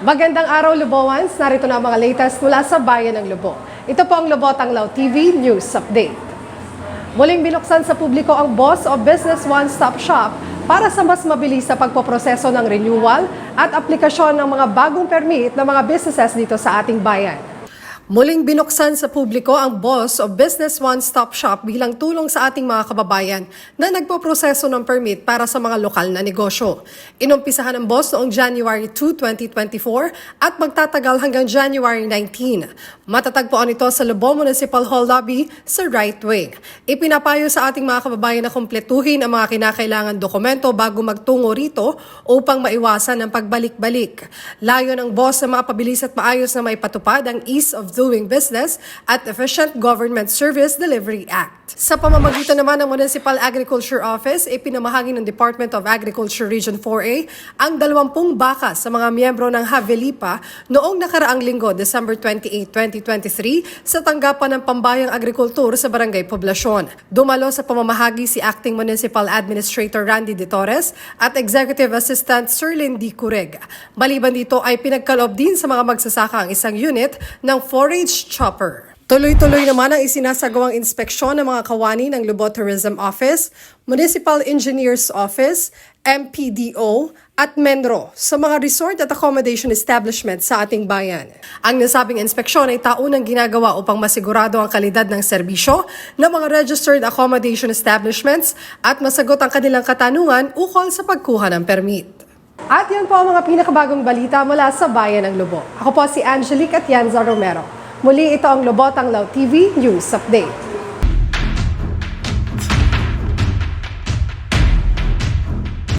Magandang araw, Lubowans. Narito na ang mga latest mula sa Bayan ng Lubo. Ito po ang Lubo Tanglaw TV News Update. Muling binuksan sa publiko ang Boss of Business One-Stop Shop para sa mas mabilis sa pagpoproseso ng renewal at aplikasyon ng mga bagong permit ng mga businesses dito sa ating bayan. Muling binuksan sa publiko ang Boss of Business One-Stop Shop bilang tulong sa ating mga kababayan na nagpoproseso ng permit para sa mga lokal na negosyo. Inumpisahan ng Boss noong January 2, 2024 at magtatagal hanggang January 19. Matatagpuan ito sa Lubo Municipal Hall Lobby sa Right Wing. Ipinapayo sa ating mga kababayan na kumpletuhin ang mga kinakailangan dokumento bago magtungo rito upang maiwasan ang pagbalik-balik. Layo ng Boss na mapabilis at maayos na maipatupad ang Ease of Doing Business at Efficient Government Service Delivery Act. Sa pamamagitan naman ng Municipal Agriculture Office, ipinamahagi ng Department of Agriculture Region 4A ang 20 baka sa mga miyembro ng Havelipa noong nakaraang linggo, December 28, 2023 sa tanggapan ng Pambayang Agrikultur sa Barangay Poblasyon. Dumalo sa pamamahagi si Acting Municipal Administrator Randy De Torres at Executive Assistant Sir Lindy Cureg. Maliban dito ay pinagkaloob din sa mga magsasaka ang isang unit ng forage chopper. Tuloy-tuloy naman ang isinasagawang inspeksyon ng mga kawani ng Lubo Tourism Office, Municipal Engineers Office, MPDO at Menro sa mga resort at accommodation establishment sa ating bayan. Ang nasabing inspeksyon ay taunang ginagawa upang masigurado ang kalidad ng serbisyo ng mga registered accommodation establishments at masagot ang kanilang katanungan ukol sa pagkuha ng permit. At yan po ang mga pinakabagong balita mula sa Bayan ng Lubo. Ako po si Angelique Atienza Romero. Muli ito ang Lubo Tanglaw TV News Update.